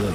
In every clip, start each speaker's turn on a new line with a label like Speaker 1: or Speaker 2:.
Speaker 1: Lou.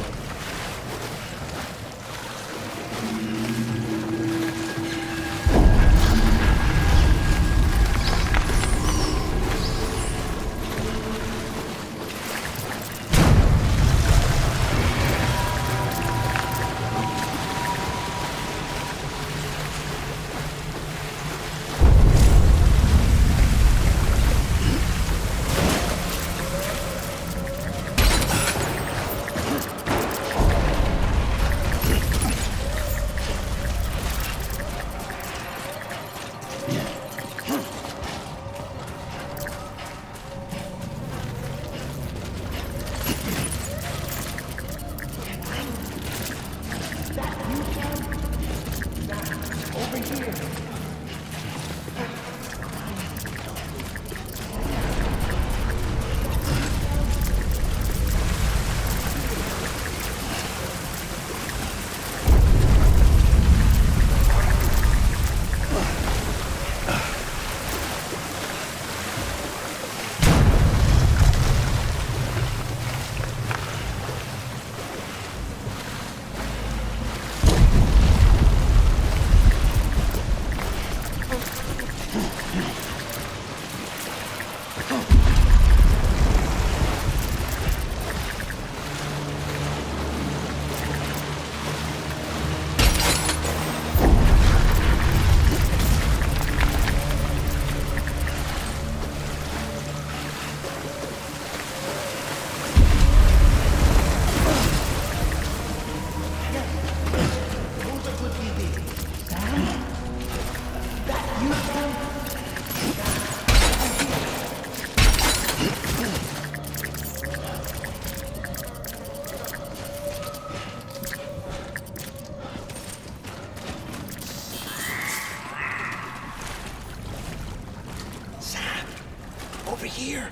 Speaker 2: Over here.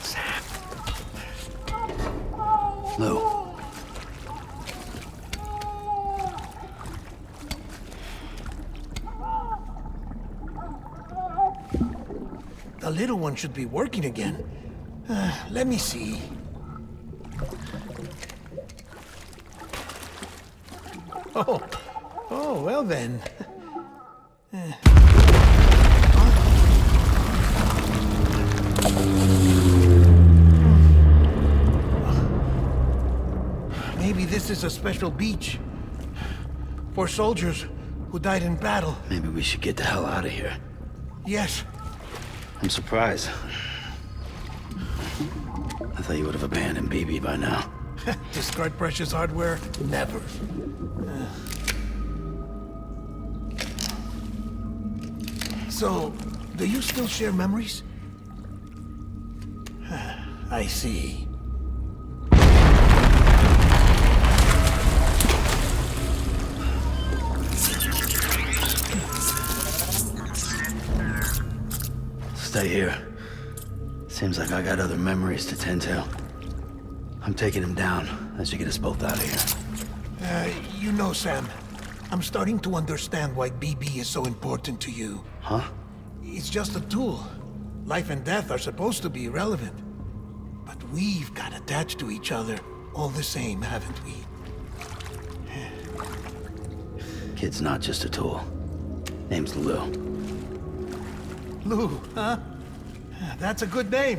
Speaker 2: Sam.
Speaker 1: Lou.
Speaker 2: The little one should be working again. Let me see. Oh, well then. Maybe this is a special beach for soldiers who died in battle.
Speaker 1: Maybe we should get the hell out of here.
Speaker 2: Yes.
Speaker 1: I'm surprised. I thought you would have abandoned BB by now.
Speaker 2: Discard precious hardware? Never. So, do you still share memories? I see.
Speaker 1: Stay here. Seems like I got other memories to tend to. I'm taking him down as you get us both out of here.
Speaker 2: You know, Sam, I'm starting to understand why BB is so important to you.
Speaker 1: Huh?
Speaker 2: It's just a tool. Life and death are supposed to be irrelevant. But we've got attached to each other all the same, haven't we?
Speaker 1: Kid's not just a tool. Name's Lou.
Speaker 2: Lou, huh? That's a good name.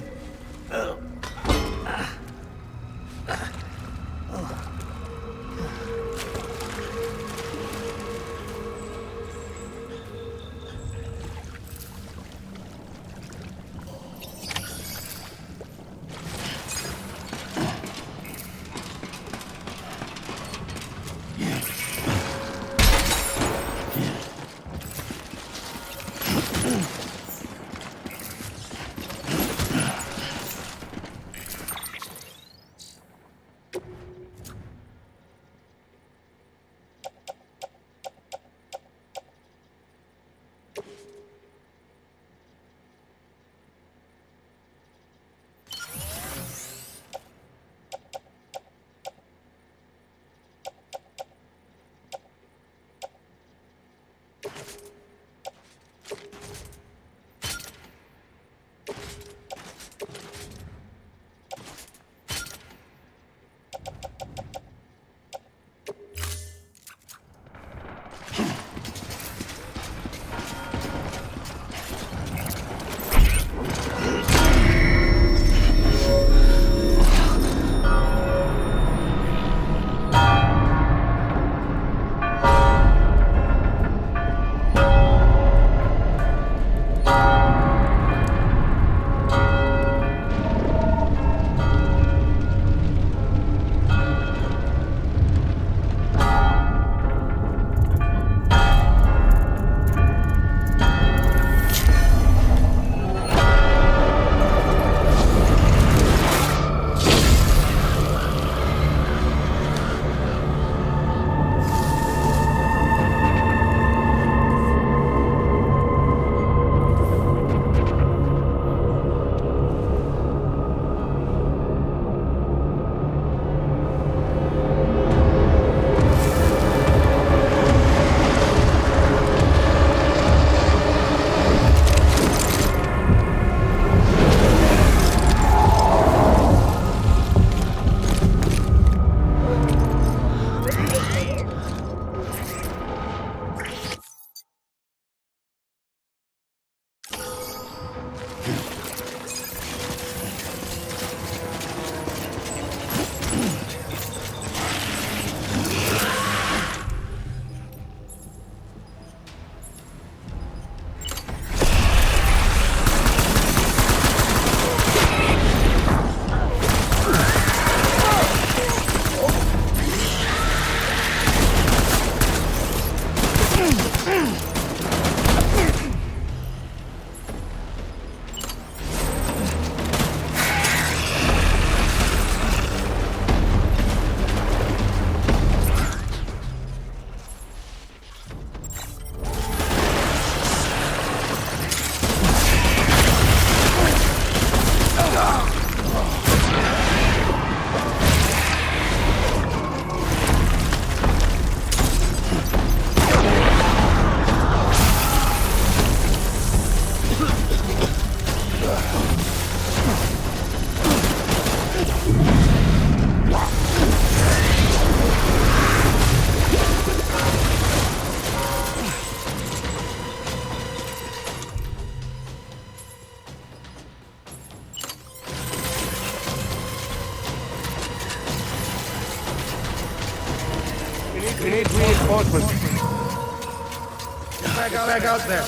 Speaker 3: We need reinforcements. Get back out there.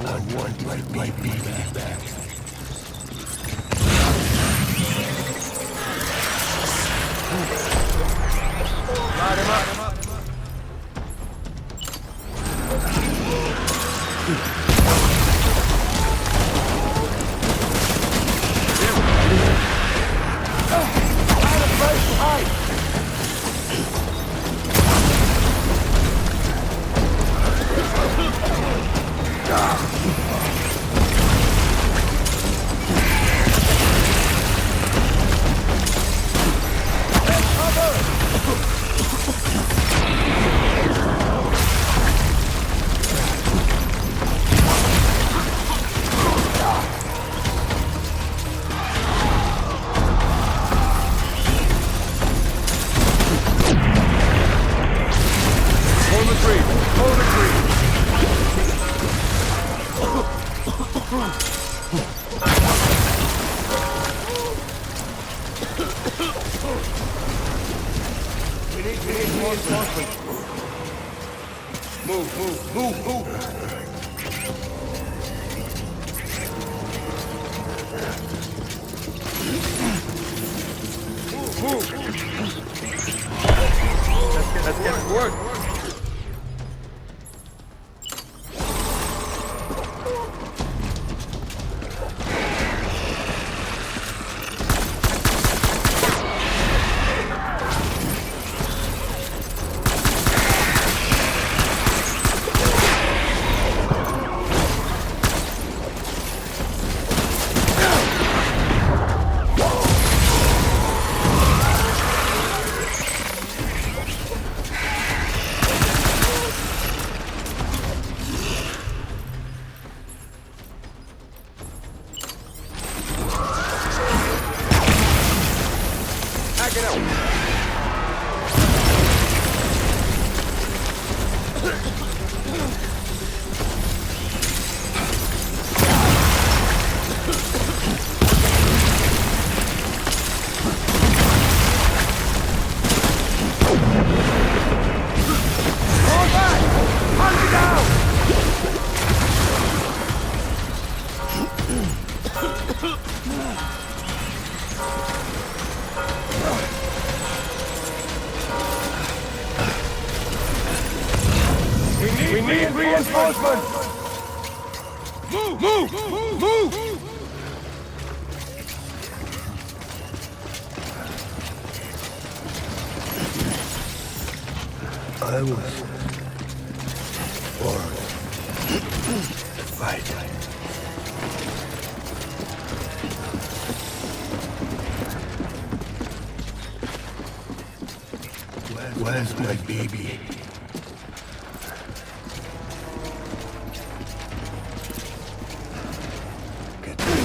Speaker 3: I want my baby back. Light him up. Move. Let's get to work. We need reinforcements! Move!
Speaker 4: I was born to fight. Where's my baby? Get to me,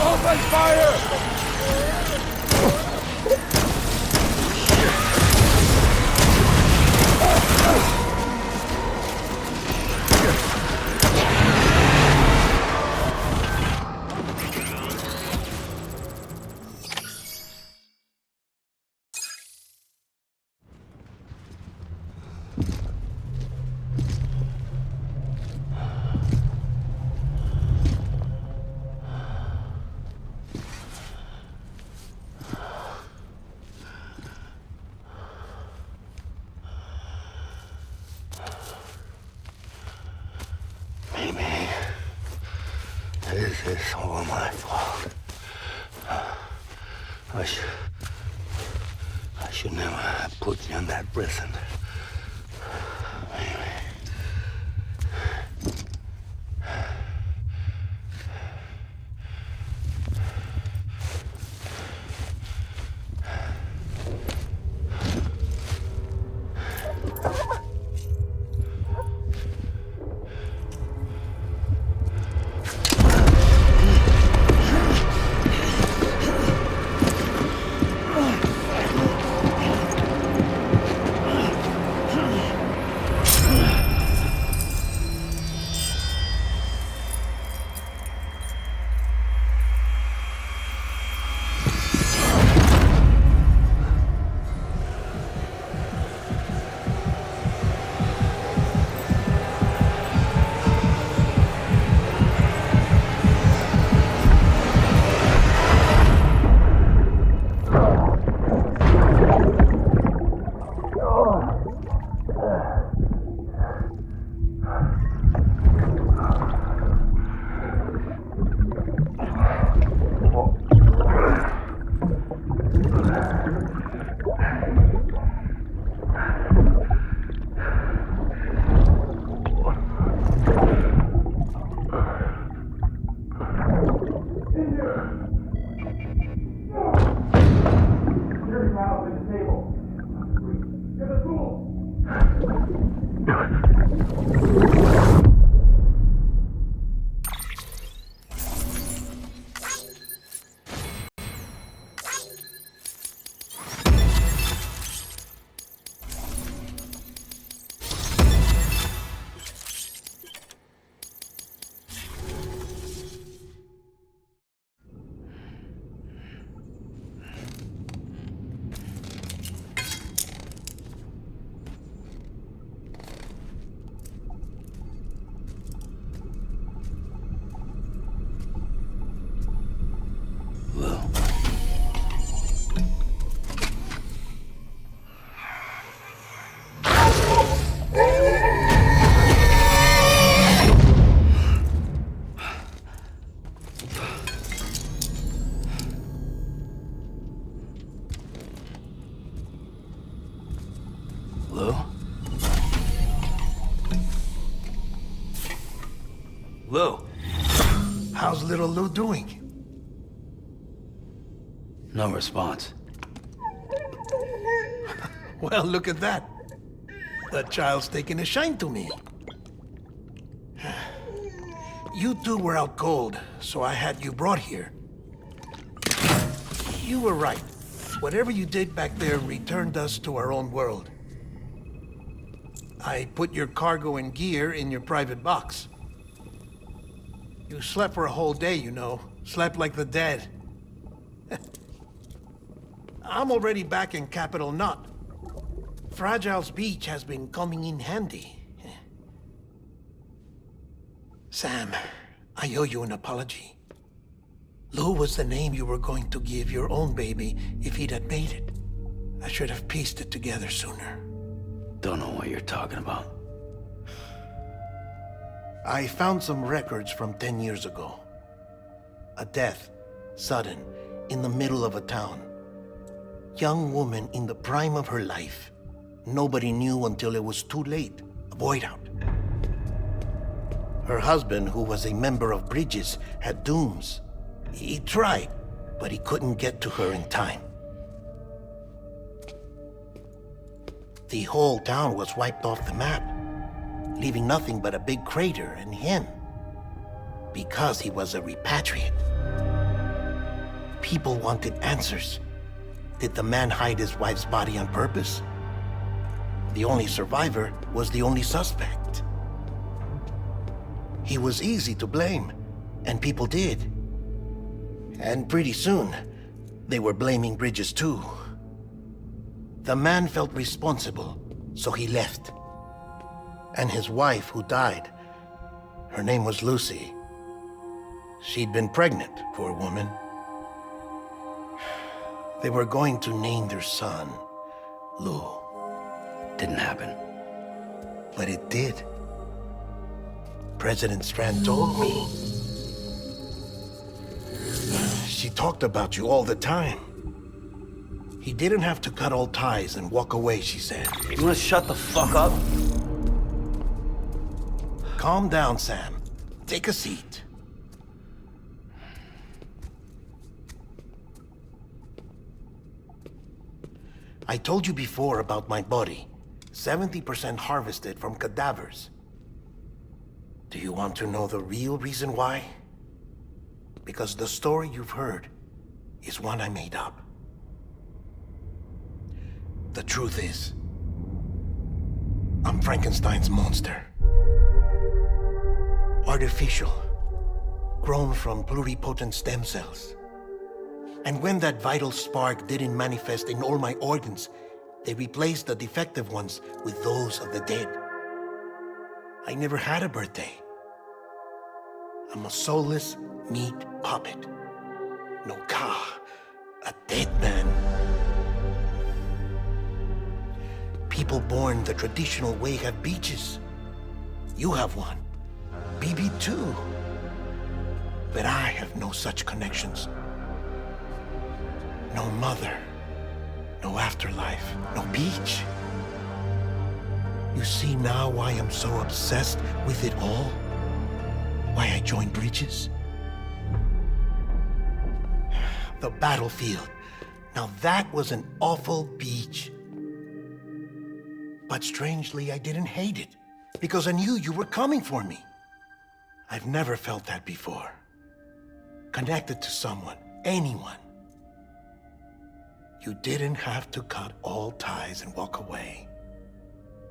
Speaker 3: Open fire!
Speaker 4: This is all my fault. I should never have put you in that prison.
Speaker 1: Lou.
Speaker 2: How's little Lou doing?
Speaker 1: No response.
Speaker 2: Well, look at that. That child's taking a shine to me. You two were out cold, so I had you brought here. You were right. Whatever you did back there returned us to our own world. I put your cargo and gear in your private box. You slept for a whole day, you know. Slept like the dead. I'm already back in Capital Knot. Fragile's beach has been coming in handy. Sam, I owe you an apology. Lou was the name you were going to give your own baby if he'd had made it. I should have pieced it together sooner.
Speaker 1: Don't know what you're talking about.
Speaker 2: I found some records from 10 years ago. A death, sudden, in the middle of a town. Young woman in the prime of her life. Nobody knew until it was too late. A void out. Her husband, who was a member of Bridges, had dooms. He tried, but he couldn't get to her in time. The whole town was wiped off the map, leaving nothing but a big crater and him, because he was a repatriate. People wanted answers. Did the man hide his wife's body on purpose? The only survivor was the only suspect. He was easy to blame, and people did. And pretty soon, they were blaming Bridges too. The man felt responsible, so he left. And his wife, who died, her name was Lucy. She'd been pregnant, poor woman. They were going to name their son Lou.
Speaker 1: Didn't happen.
Speaker 2: But it did. President Strand told me. She talked about you all the time. He didn't have to cut all ties and walk away, she said.
Speaker 1: You wanna shut the fuck up?
Speaker 2: Calm down, Sam. Take a seat. I told you before about my body. 70% harvested from cadavers. Do you want to know the real reason why? Because the story you've heard is one I made up. The truth is, I'm Frankenstein's monster. Artificial, grown from pluripotent stem cells. And when that vital spark didn't manifest in all my organs, they replaced the defective ones with those of the dead. I never had a birthday. I'm a soulless meat puppet. No ka, a dead man. People born the traditional way have beaches. You have one. BB too. But I have no such connections. No mother, no afterlife, no beach. You see now why I'm so obsessed with it all? Why I joined Bridges? The battlefield. Now that was an awful beach. But strangely, I didn't hate it, because I knew you were coming for me. I've never felt that before. Connected to someone, anyone. You didn't have to cut all ties and walk away.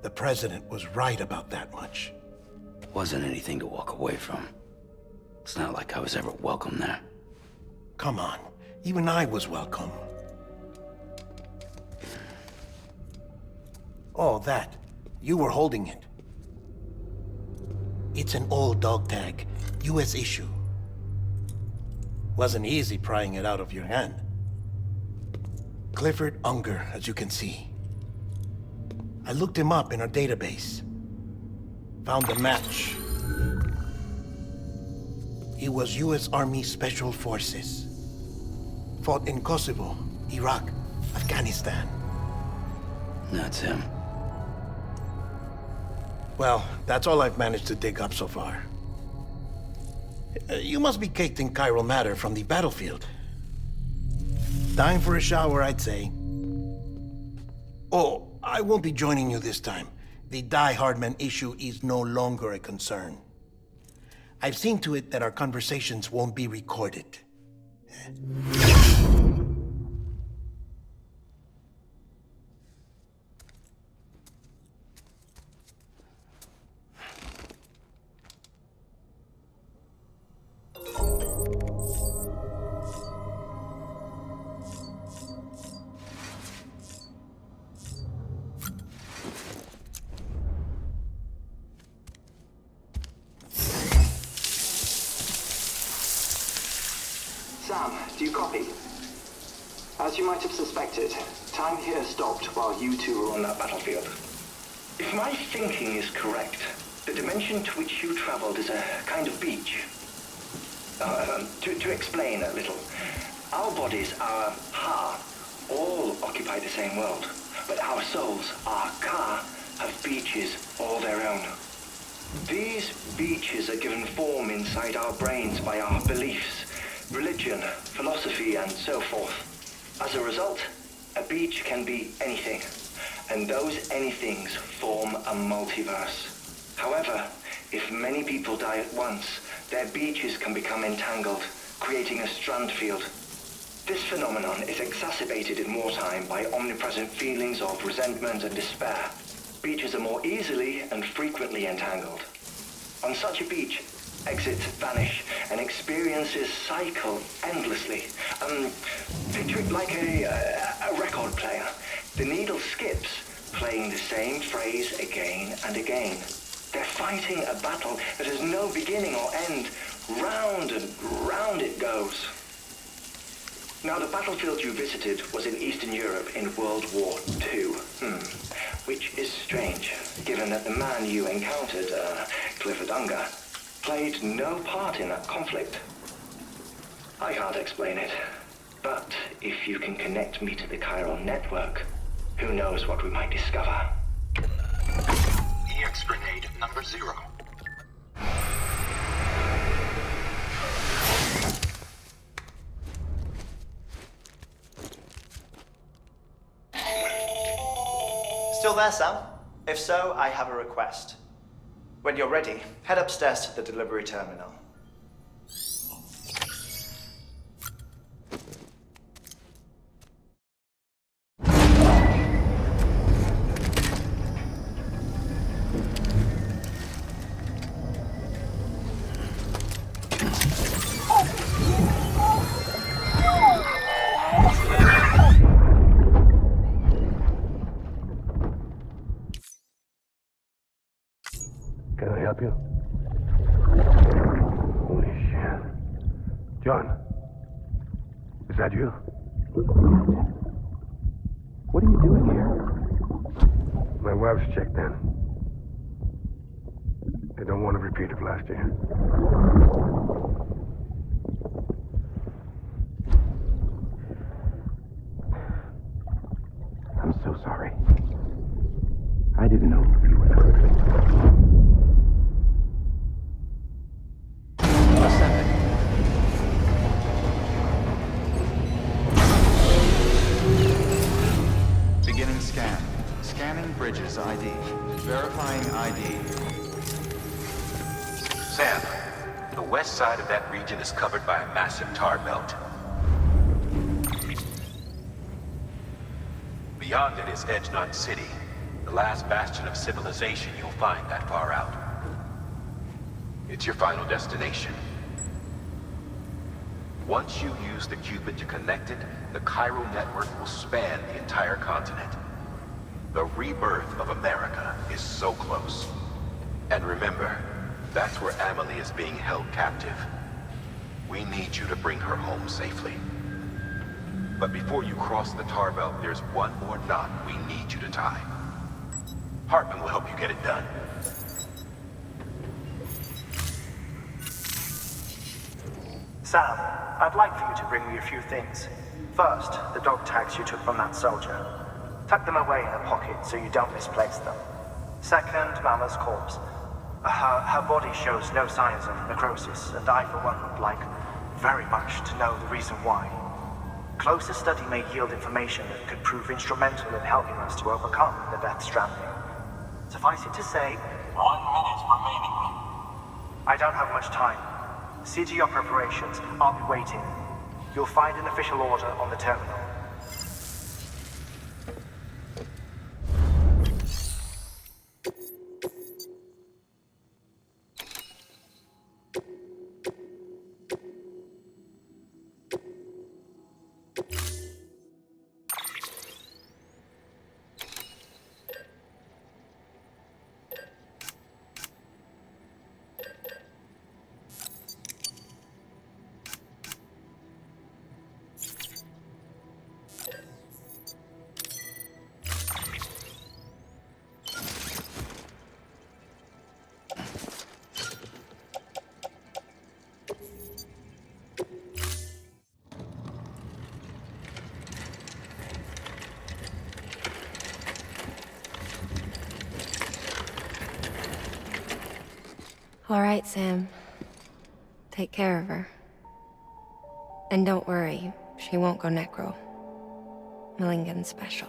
Speaker 2: The president was right about that much.
Speaker 1: Wasn't anything to walk away from. It's not like I was ever welcome there.
Speaker 2: Come on, even I was welcome. Oh, that. You were holding it. It's an old dog tag, US issue. Wasn't easy prying it out of your hand. Clifford Unger, as you can see. I looked him up in our database. Found a match. He was US Army Special Forces. Fought in Kosovo, Iraq, Afghanistan.
Speaker 1: That's him.
Speaker 2: Well, that's all I've managed to dig up so far. You must be caked in chiral matter from the battlefield. Time for a shower, I'd say. Oh, I won't be joining you this time. The Die Hardman issue is no longer a concern. I've seen to it that our conversations won't be recorded.
Speaker 5: Sam, do you copy? As you might have suspected, time here stopped while you two were on that battlefield.
Speaker 6: If my thinking is correct, the dimension to which you traveled is a kind of beach. To explain a little, our bodies, our ha, all occupy the same world, but our souls, our ka, have beaches all their own. These beaches are given form inside our brains by our beliefs, religion, philosophy, and so forth. As a result, a beach can be anything, and those anythings form a multiverse. However, if many people die at once, their beaches can become entangled, creating a strand field. This phenomenon is exacerbated in wartime by omnipresent feelings of resentment and despair. Beaches are more easily and frequently entangled. On such a beach, exits vanish and experiences cycle endlessly. Picture it like a record player. The needle skips, playing the same phrase again and again. They're fighting a battle that has no beginning or end. Round and round it goes. Now, the battlefield you visited was in Eastern Europe in World War II. Which is strange, given that the man you encountered, Clifford Unger, played no part in that conflict. I can't explain it. But if you can connect me to the chiral network, who knows what we might discover.
Speaker 7: EX grenade number 0.
Speaker 8: Still there, Sam? If so, I have a request. When you're ready, head upstairs to the delivery terminal.
Speaker 3: Can I help you? Holy shit. John, is that you? What are you doing here? My wife's checked in. They don't want a repeat of last year. I'm so sorry. I didn't know you were hurt.
Speaker 9: Beginning scan. Scanning Bridges ID. Verifying ID.
Speaker 10: Sam, the west side of that region is covered by a massive tar belt. Beyond it is Edgenut City, the last bastion of civilization you'll find that far out. It's your final destination. Once you use the qubit to connect it, the chiral network will span the entire continent. The rebirth of America is so close. And remember, that's where Amelie is being held captive. We need you to bring her home safely. But before you cross the tar belt, there's one more knot we need you to tie. Hartman will help you get it done.
Speaker 8: Sam, I'd like for you to bring me a few things. First, the dog tags you took from that soldier. Tuck them away in a pocket so you don't misplace them. Second, Mama's corpse. Her body shows no signs of necrosis, and I, for one, would like very much to know the reason why. Closer study may yield information that could prove instrumental in helping us to overcome the Death Stranding. Suffice it to say,
Speaker 7: 1 minute remaining.
Speaker 8: I don't have much time. See to your preparations. I'll be waiting. You'll find an official order on the terminal.
Speaker 11: All right, Sam. Take care of her. And don't worry, she won't go necro. Millingan's special.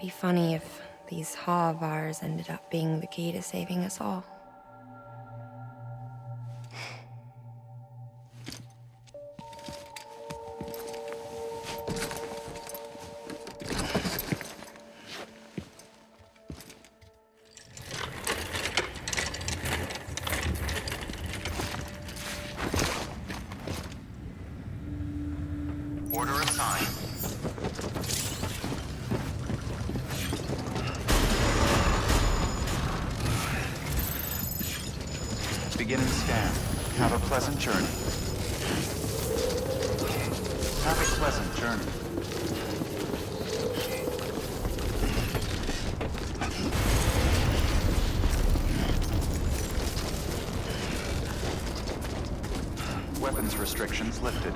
Speaker 11: Be funny if these Ha of ours ended up being the key to saving us all.
Speaker 7: Order assigned.
Speaker 9: Beginning scan. Have a pleasant journey. Have a pleasant journey. weapons restrictions lifted.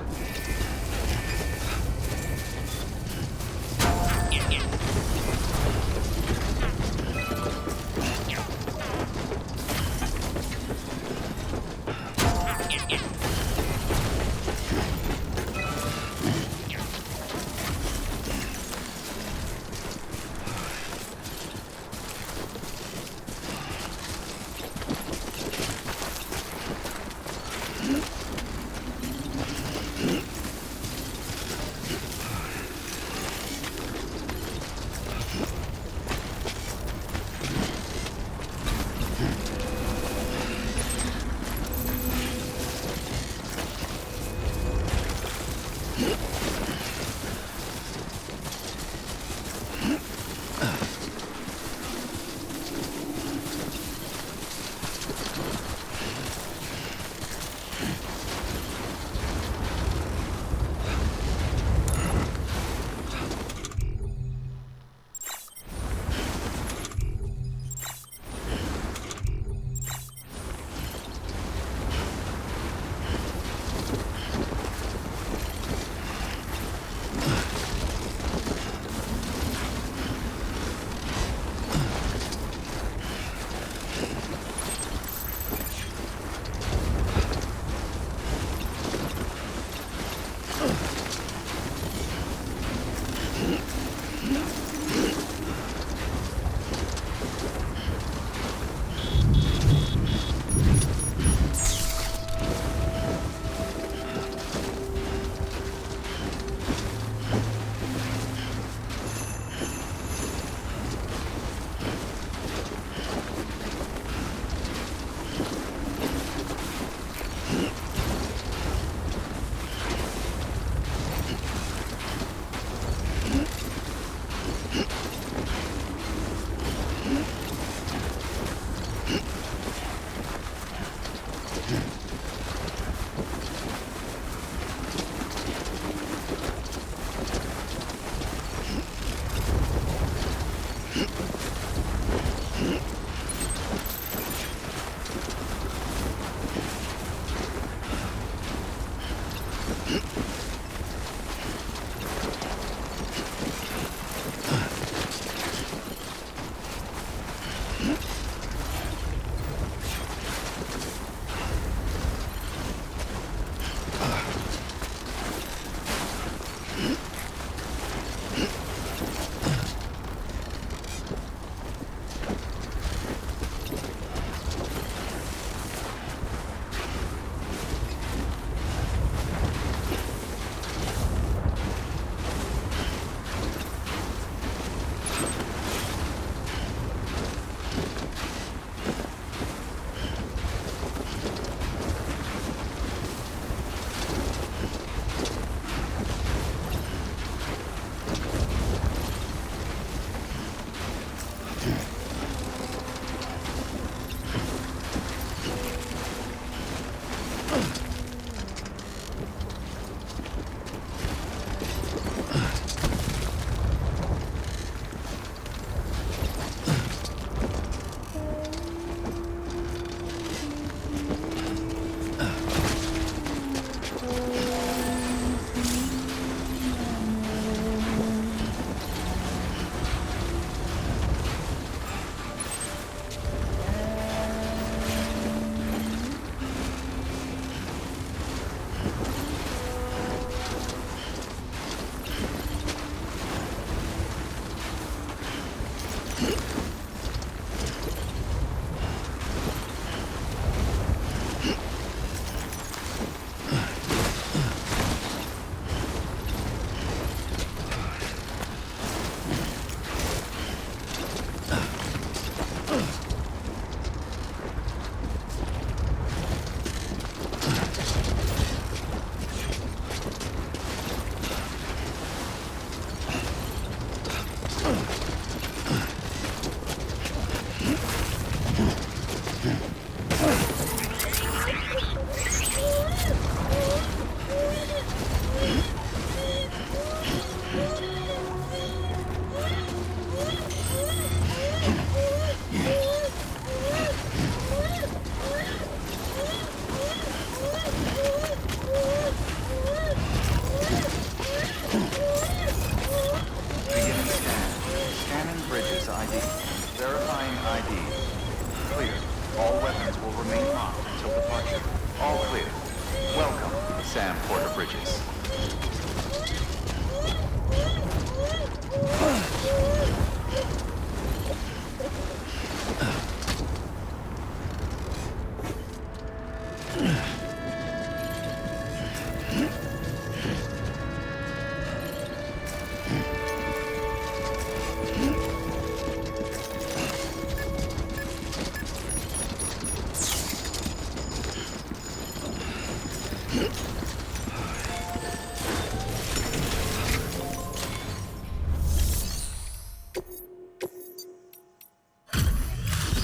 Speaker 9: Sam Porter Bridges.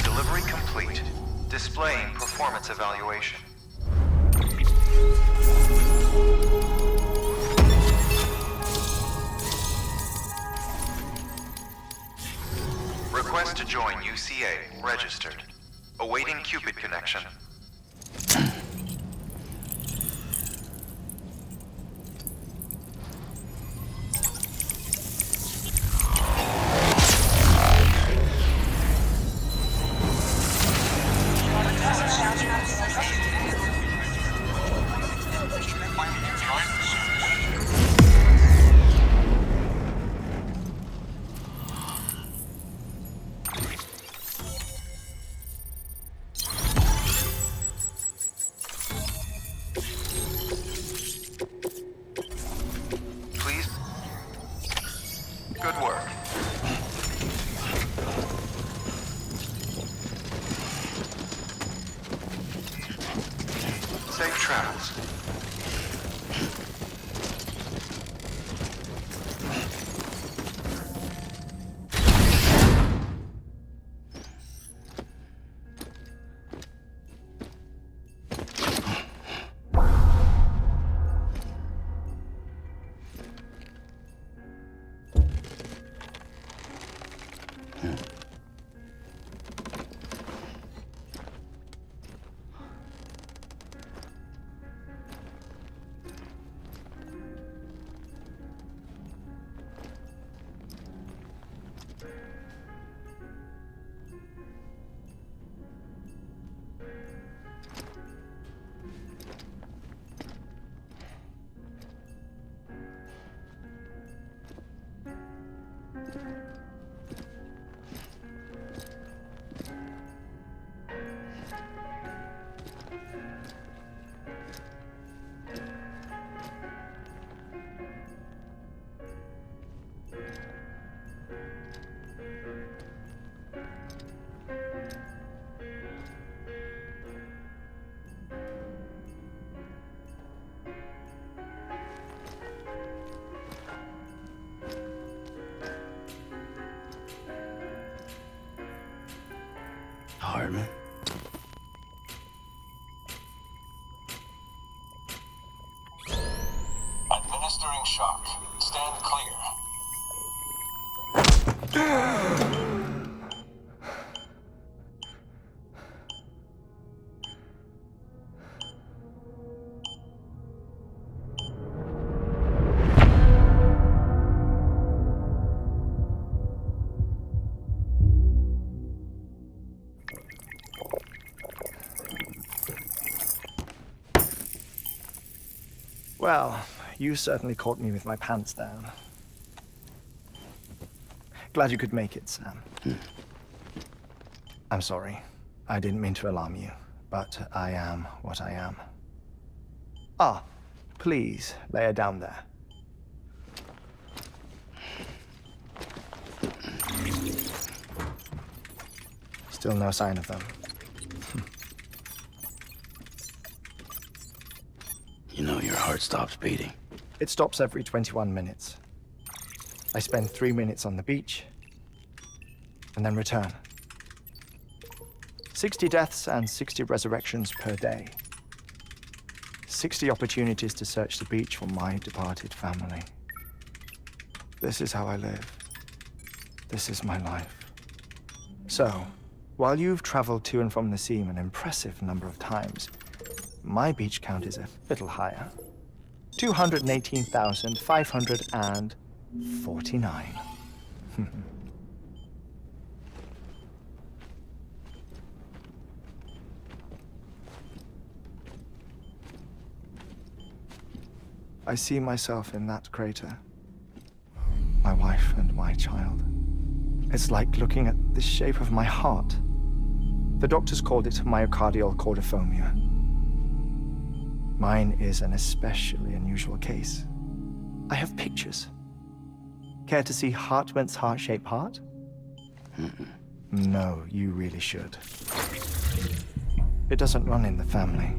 Speaker 12: Delivery complete. Displaying performance evaluation. Request to join UCA. Registered. Awaiting Cupid connection. Please. Good work. Safe travels.
Speaker 1: Hardman?
Speaker 7: Administering shock. Stand clear.
Speaker 8: Well, you certainly caught me with my pants down. Glad you could make it, Sam. I'm sorry. I didn't mean to alarm you, but I am what I am. Ah, please, lay her down there. Still no sign of them.
Speaker 1: You know your heart stops beating.
Speaker 8: It stops every 21 minutes. I spend 3 minutes on the beach, and then return. 60 deaths and 60 resurrections per day. 60 opportunities to search the beach for my departed family. This is how I live. This is my life. So, while you've traveled to and from the scene an impressive number of times, my beach count is a little higher. 218,549.
Speaker 9: I see myself in that crater. My wife and my child. It's like looking at the shape of my heart. The doctors called it myocardial cordiformia. Mine is an especially unusual case. I have pictures. Care to see Hartman's heart-shaped heart? No, you really should. It doesn't run in the family.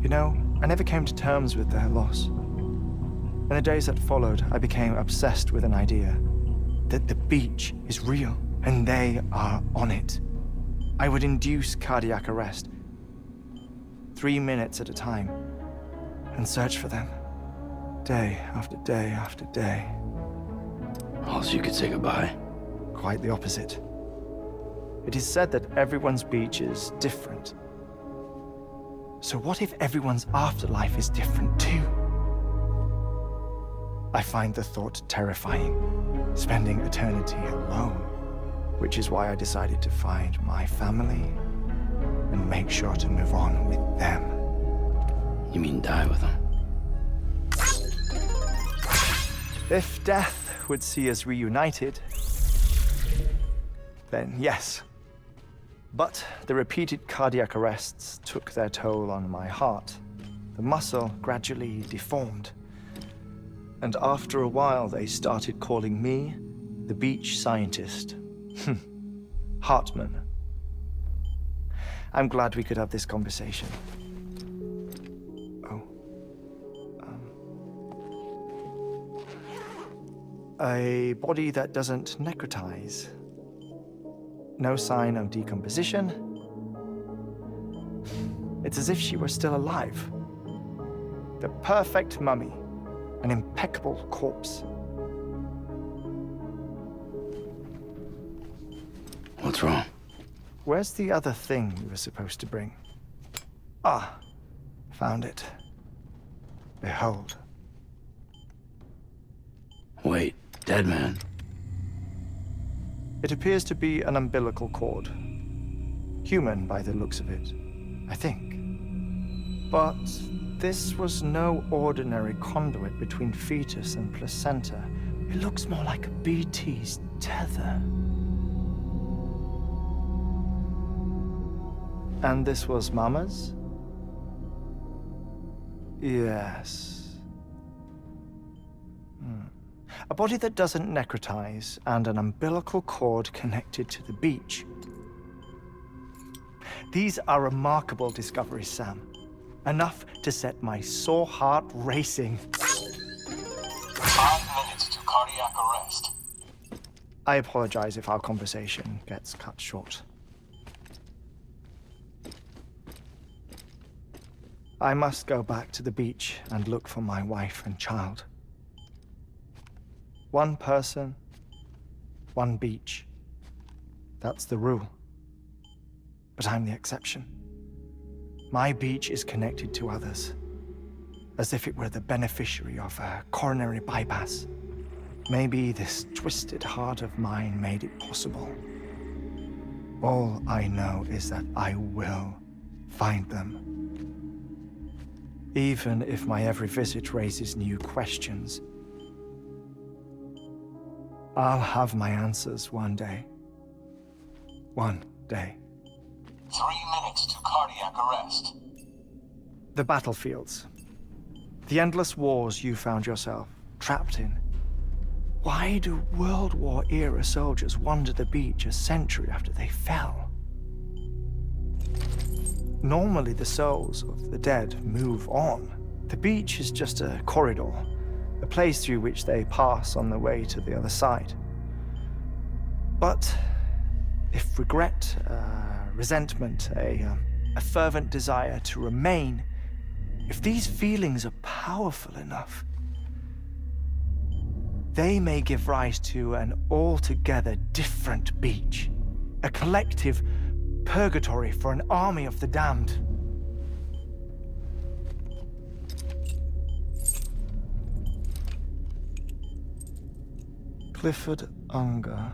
Speaker 9: You know, I never came to terms with their loss. In the days that followed, I became obsessed with an idea that the beach is real and they are on it. I would induce cardiac arrest, 3 minutes at a time, and search for them, day after day after day.
Speaker 1: Oh, so you could say goodbye?
Speaker 9: Quite the opposite. It is said that everyone's beach is different. So what if everyone's afterlife is different too? I find the thought terrifying, spending eternity alone, which is why I decided to find my family and make sure to move on with them.
Speaker 1: You mean die with them?
Speaker 9: If death would see us reunited, then yes. But the repeated cardiac arrests took their toll on my heart. The muscle gradually deformed. And after a while, they started calling me the beach scientist. Hartman. I'm glad we could have this conversation. A body that doesn't necrotize. No sign of decomposition. It's as if she were still alive. The perfect mummy. An impeccable corpse.
Speaker 1: What's wrong?
Speaker 9: Where's the other thing you were supposed to bring? Ah, found it. Behold.
Speaker 1: Wait, dead man?
Speaker 9: It appears to be an umbilical cord. Human by the looks of it, I think. But this was no ordinary conduit between fetus and placenta. It looks more like a BT's tether. And this was Mama's? Yes. A body that doesn't necrotize and an umbilical cord connected to the beach. These are remarkable discoveries, Sam. Enough to set my sore heart racing.
Speaker 7: 5 minutes to cardiac arrest.
Speaker 9: I apologize if our conversation gets cut short. I must go back to the beach and look for my wife and child. One person, one beach. That's the rule. But I'm the exception. My beach is connected to others, as if it were the beneficiary of a coronary bypass. Maybe this twisted heart of mine made it possible. All I know is that I will find them. Even if my every visit raises new questions, I'll have my answers one day. One day.
Speaker 7: 3 minutes to cardiac arrest.
Speaker 9: The battlefields. The endless wars you found yourself trapped in. Why do World War-era soldiers wander the beach a century after they fell? Normally, the souls of the dead move on. The beach is just a corridor, a place through which they pass on the way to the other side. But if regret, resentment, a fervent desire to remain, if these feelings are powerful enough, they may give rise to an altogether different beach, a collective purgatory for an army of the damned. Clifford Unger.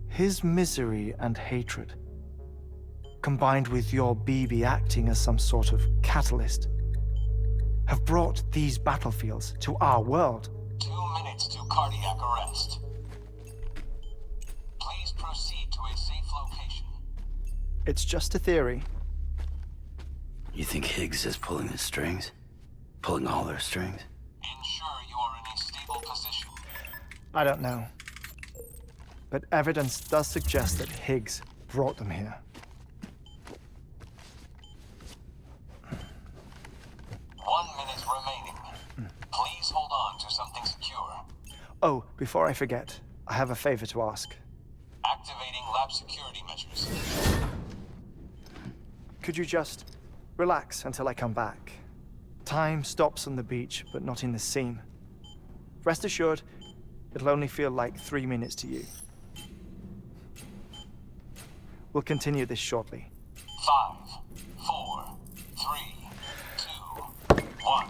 Speaker 9: His misery and hatred, combined with your BB acting as some sort of catalyst, have brought these battlefields to our world.
Speaker 7: 2 minutes to cardiac arrest. Please proceed to a safe location.
Speaker 9: It's just a theory.
Speaker 1: You think Higgs is pulling the strings? Pulling all their strings?
Speaker 7: Ensure you are in a stable position.
Speaker 9: I don't know. But evidence does suggest that Higgs brought them here.
Speaker 7: 1 minute remaining. Please hold on to something secure.
Speaker 9: Oh, before I forget, I have a favor to ask.
Speaker 7: Activating lab security measures.
Speaker 9: Could you just relax until I come back? Time stops on the beach, but not in the scene. Rest assured, it'll only feel like 3 minutes to you. We'll continue this shortly.
Speaker 7: 5, 4, 3, 2, 1.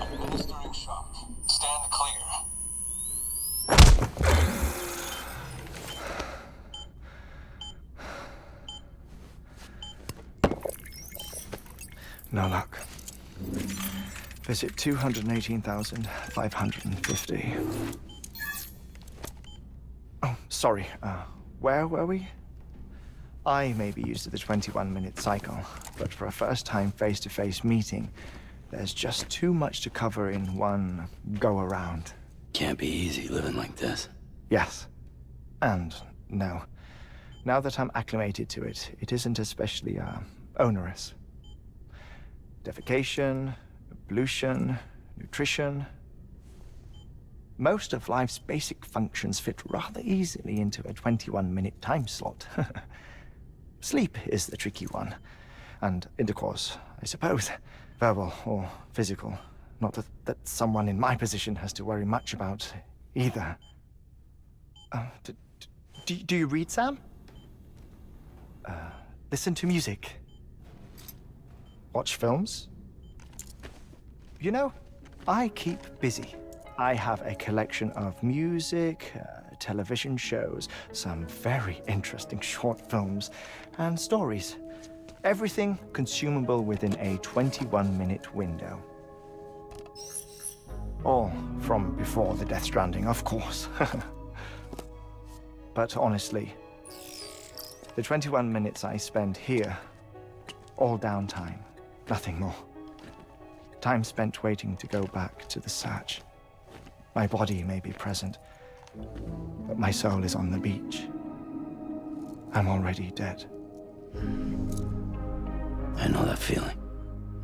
Speaker 7: Administering shock. Stand clear.
Speaker 9: No luck. Visit 218,550. Oh, sorry. Where were we? I may be used to the 21-minute cycle, but for a first-time face-to-face meeting, there's just too much to cover in one go-around.
Speaker 1: Can't be easy living like this.
Speaker 9: Yes. And no. Now that I'm acclimated to it, it isn't especially, onerous. Defecation, ablution, nutrition. Most of life's basic functions fit rather easily into a 21-minute time slot. Sleep is the tricky one. And intercourse, I suppose. Verbal or physical. Not that someone in my position has to worry much about either. Do you read, Sam? Listen to music. Watch films? You know, I keep busy. I have a collection of music, television shows, some very interesting short films, and stories. Everything consumable within a 21-minute window. All from before the Death Stranding, of course. But honestly, the 21 minutes I spend here, all downtime, nothing more. Time spent waiting to go back to the Satch. My body may be present, but my soul is on the beach. I'm already dead.
Speaker 1: I know that feeling.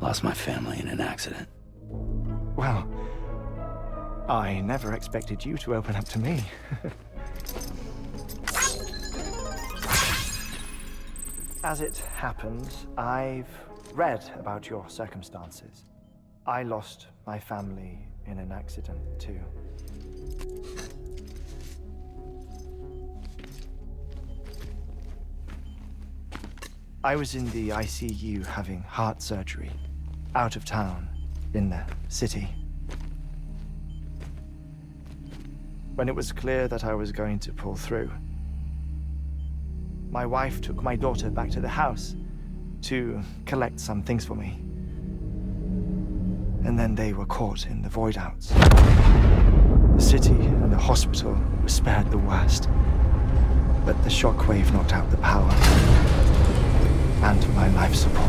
Speaker 1: Lost my family in an accident.
Speaker 9: Well, I never expected you to open up to me. As it happens, I've read about your circumstances. I lost my family in an accident, too. I was in the ICU having heart surgery, out of town, in the city. When it was clear that I was going to pull through, my wife took my daughter back to the house to collect some things for me. And then they were caught in the void-outs. The city and the hospital were spared the worst, but the shockwave knocked out the power and my life support.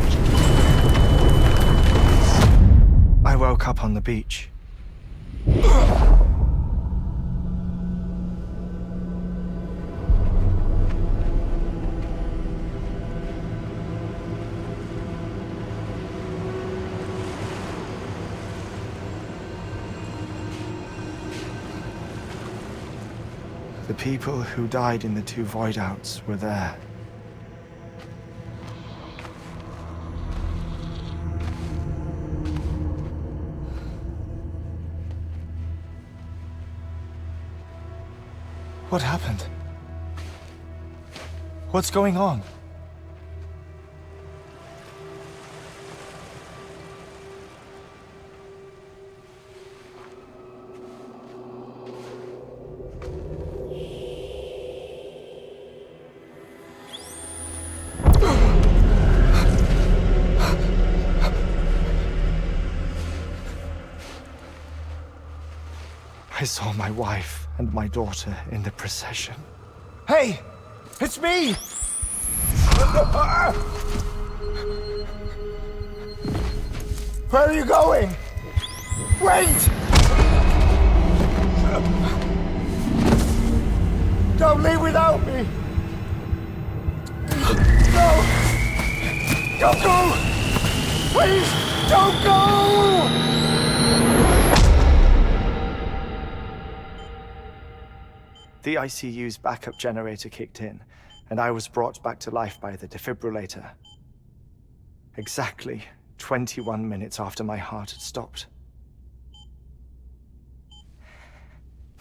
Speaker 9: I woke up on the beach. The people who died in the 2 void-outs were there. What happened? What's going on? I saw my wife and my daughter in the procession. Hey! It's me! Where are you going? Wait! Don't leave without me! No! Don't go! Please, don't go! The ICU's backup generator kicked in, and I was brought back to life by the defibrillator. Exactly 21 minutes after my heart had stopped.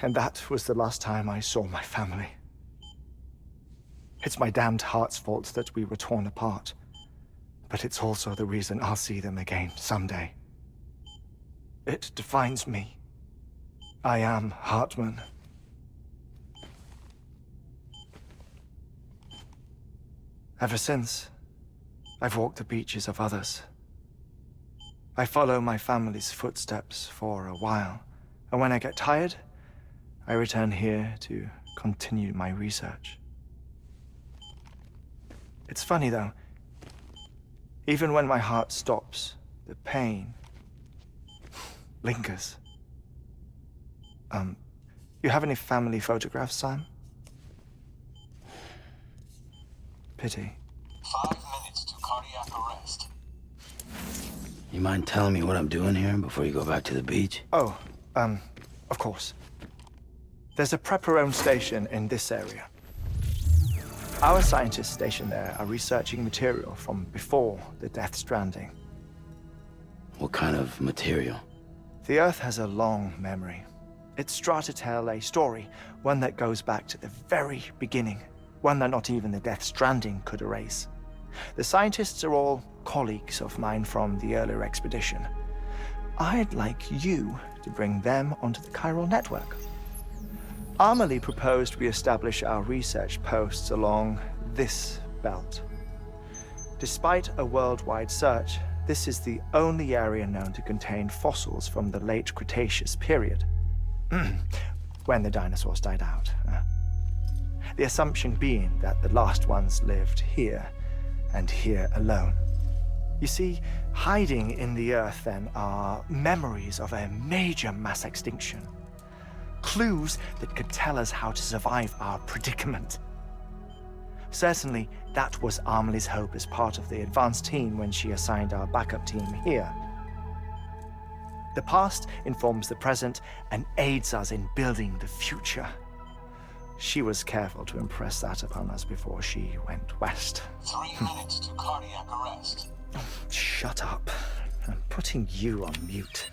Speaker 9: And that was the last time I saw my family. It's my damned heart's fault that we were torn apart, but it's also the reason I'll see them again someday. It defines me. I am Hartman. Ever since, I've walked the beaches of others. I follow my family's footsteps for a while, and when I get tired, I return here to continue my research. It's funny though, even when my heart stops, the pain lingers. You have any family photographs, Sam? Pity.
Speaker 7: 5 minutes to cardiac arrest.
Speaker 1: You mind telling me what I'm doing here before you go back to the beach?
Speaker 9: Oh, of course. There's a prepper-owned station in this area. Our scientists stationed there are researching material from before the Death Stranding.
Speaker 1: What kind of material?
Speaker 9: The Earth has a long memory. It's trying to tell a story, one that goes back to the very beginning, one that not even the Death Stranding could erase. The scientists are all colleagues of mine from the earlier expedition. I'd like you to bring them onto the chiral network. Amelie proposed we establish our research posts along this belt. Despite a worldwide search, this is the only area known to contain fossils from the late Cretaceous period, when the dinosaurs died out. The assumption being that the last ones lived here, and here alone. You see, hiding in the Earth then are memories of a major mass extinction. Clues that could tell us how to survive our predicament. Certainly, that was Amelie's hope as part of the advanced team when she assigned our backup team here. The past informs the present and aids us in building the future. She was careful to impress that upon us before she went west.
Speaker 7: 3 minutes to cardiac arrest.
Speaker 9: Shut up. I'm putting you on mute.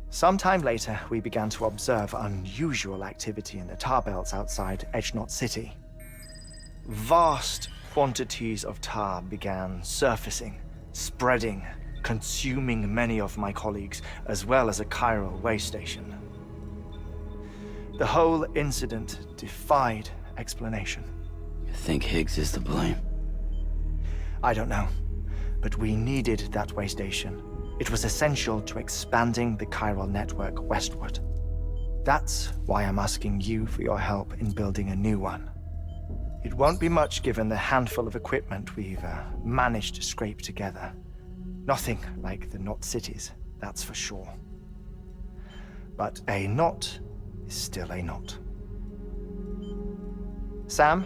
Speaker 9: Sometime later, we began to observe unusual activity in the tar belts outside Edgenot City. Vast quantities of tar began surfacing, spreading, consuming many of my colleagues, as well as a chiral way station. The whole incident defied explanation.
Speaker 1: You think Higgs is to blame?
Speaker 9: I don't know, but we needed that way station. It was essential to expanding the chiral network westward. That's why I'm asking you for your help in building a new one. It won't be much given the handful of equipment we've managed to scrape together. Nothing like the knot cities, that's for sure. But a knot is still a knot. Sam,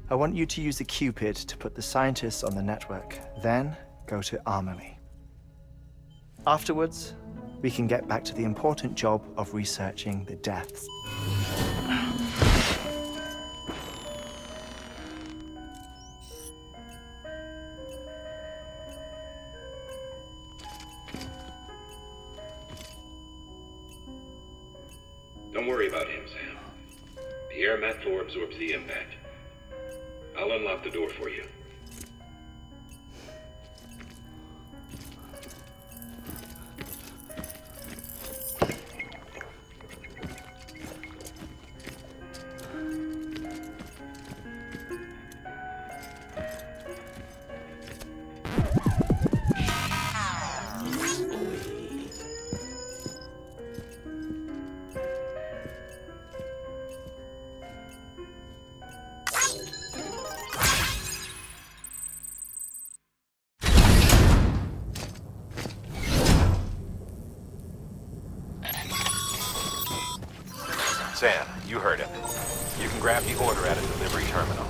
Speaker 9: I want you to use the Cupid to put the scientists on the network, then go to Amelie. Afterwards, we can get back to the important job of researching the deaths.
Speaker 13: Don't worry about him, Sam. The air mat floor absorbs the impact. I'll unlock the door for you.
Speaker 10: Sam, you heard him. You can grab the order at a delivery terminal.